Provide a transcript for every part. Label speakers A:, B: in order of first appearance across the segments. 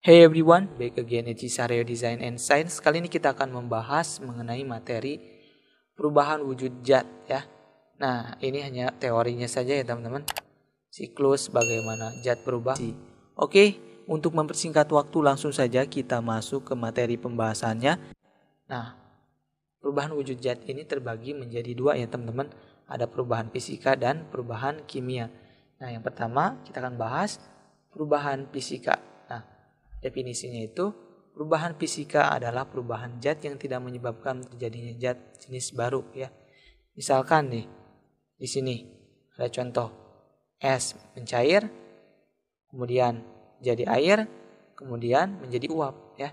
A: Hey everyone, back again at Cisareo Design and Science. Kali ini kita akan membahas mengenai materi perubahan wujud zat ya. Nah, ini hanya teorinya saja ya teman-teman. Siklus bagaimana zat berubah. Oke, untuk mempersingkat waktu langsung saja kita masuk ke materi pembahasannya. Nah, perubahan wujud zat ini terbagi menjadi dua ya teman-teman. Ada perubahan fisika dan perubahan kimia. Nah, yang pertama kita akan bahas perubahan fisika. Definisinya itu, perubahan fisika adalah perubahan zat yang tidak menyebabkan terjadinya zat jenis baru ya. Misalkan nih, di sini ada contoh es mencair, kemudian jadi air, kemudian menjadi uap ya.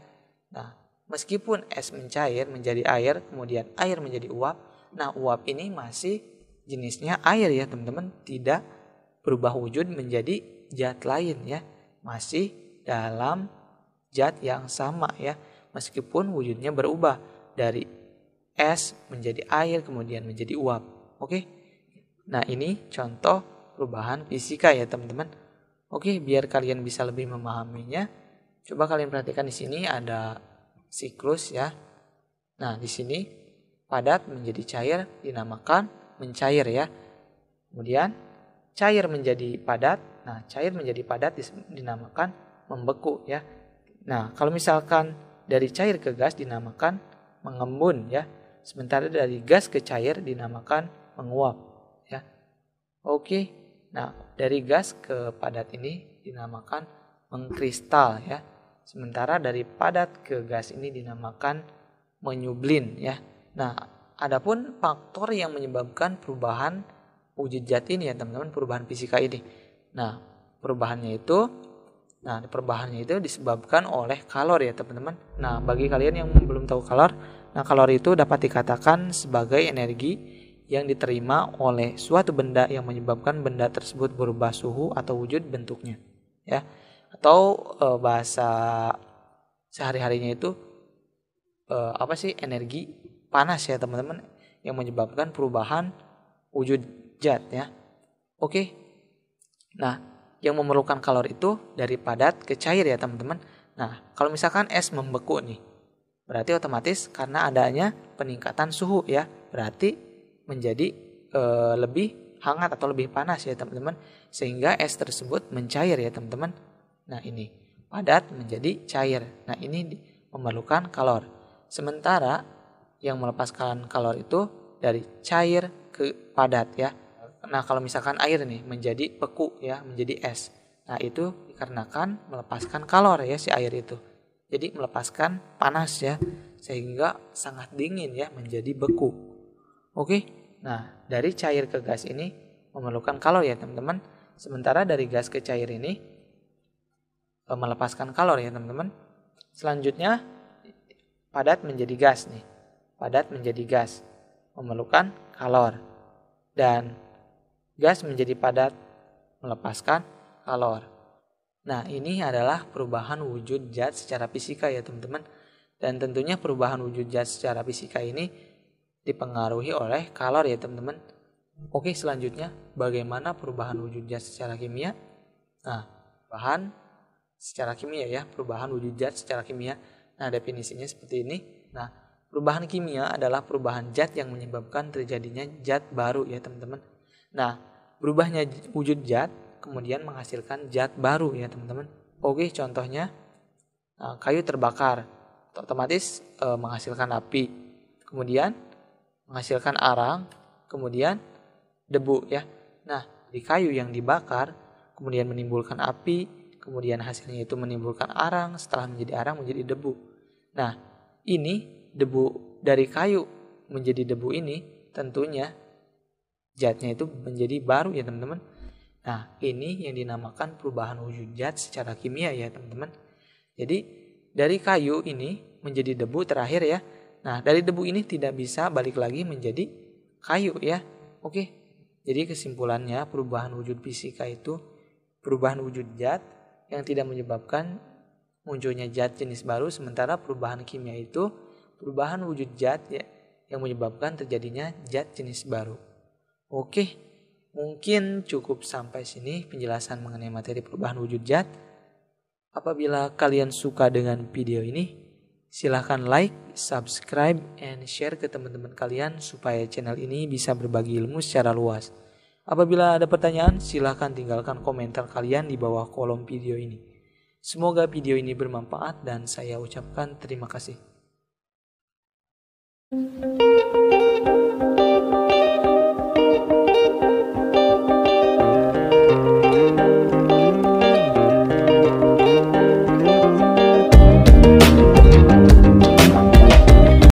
A: Nah, meskipun es mencair menjadi air, kemudian air menjadi uap, nah uap ini masih jenisnya air ya teman-teman, tidak berubah wujud menjadi zat lain ya. Masih dalam zat yang sama ya, meskipun wujudnya berubah dari es menjadi air kemudian menjadi uap. Oke. Nah, ini contoh perubahan fisika ya, teman-teman. Oke, biar kalian bisa lebih memahaminya, coba kalian perhatikan di sini ada siklus ya. Nah, di sini padat menjadi cair dinamakan mencair ya. Kemudian cair menjadi padat. Nah, cair menjadi padat dinamakan membeku ya. Nah, kalau misalkan dari cair ke gas dinamakan mengembun ya. Sementara dari gas ke cair dinamakan menguap ya. Oke. Nah, dari gas ke padat ini dinamakan mengkristal ya. Sementara dari padat ke gas ini dinamakan menyublin ya. Nah, adapun faktor yang menyebabkan perubahan wujud zat ini ya teman-teman, perubahan fisika ini. Nah, perubahannya itu disebabkan oleh kalor ya teman-teman. Nah, bagi kalian yang belum tahu kalor, nah kalor itu dapat dikatakan sebagai energi yang diterima oleh suatu benda yang menyebabkan benda tersebut berubah suhu atau wujud bentuknya ya. Atau bahasa sehari-harinya itu energi panas ya teman-teman, yang menyebabkan perubahan wujud zat ya. Oke. Nah, yang memerlukan kalor itu dari padat ke cair ya teman-teman. Nah, kalau misalkan es membeku nih, berarti otomatis karena adanya peningkatan suhu ya, berarti menjadi lebih hangat atau lebih panas ya teman-teman, sehingga es tersebut mencair ya teman-teman. Nah, ini padat menjadi cair. Nah, ini memerlukan kalor. Sementara yang melepaskan kalor itu dari cair ke padat ya. Nah, kalau misalkan air nih menjadi beku ya, menjadi es. Nah, itu dikarenakan melepaskan kalor ya si air itu. Jadi melepaskan panas ya, sehingga sangat dingin ya, menjadi beku. Oke. Nah, dari cair ke gas ini memerlukan kalor ya, teman-teman. Sementara dari gas ke cair ini melepaskan kalor ya, teman-teman. Selanjutnya padat menjadi gas nih. Padat menjadi gas memerlukan kalor. Dan gas menjadi padat melepaskan kalor. Nah, ini adalah perubahan wujud zat secara fisika ya teman-teman. Dan tentunya perubahan wujud zat secara fisika ini dipengaruhi oleh kalor ya teman-teman. Oke, selanjutnya bagaimana perubahan wujud zat secara kimia? Nah, perubahan secara kimia ya, perubahan wujud zat secara kimia. Nah, definisinya seperti ini. Nah, perubahan kimia adalah perubahan zat yang menyebabkan terjadinya zat baru ya teman-teman. Nah, berubahnya wujud zat kemudian menghasilkan zat baru ya teman-teman. Oke, contohnya kayu terbakar, otomatis menghasilkan api, kemudian menghasilkan arang, kemudian debu ya. Nah, di kayu yang dibakar kemudian menimbulkan api, kemudian hasilnya itu menimbulkan arang, setelah menjadi arang menjadi debu. Nah, ini debu dari kayu menjadi debu ini tentunya zatnya itu menjadi baru ya teman-teman. Nah, ini yang dinamakan perubahan wujud zat secara kimia ya teman-teman. Jadi dari kayu ini menjadi debu terakhir ya. Nah, dari debu ini tidak bisa balik lagi menjadi kayu ya. Oke. Jadi kesimpulannya perubahan wujud fisika itu perubahan wujud zat yang tidak menyebabkan munculnya zat jenis baru, sementara perubahan kimia itu perubahan wujud zat ya, yang menyebabkan terjadinya zat jenis baru. Oke, mungkin cukup sampai sini penjelasan mengenai materi perubahan wujud zat. Apabila kalian suka dengan video ini, silahkan like, subscribe, and share ke teman-teman kalian supaya channel ini bisa berbagi ilmu secara luas. Apabila ada pertanyaan, silahkan tinggalkan komentar kalian di bawah kolom video ini. Semoga video ini bermanfaat dan saya ucapkan terima kasih.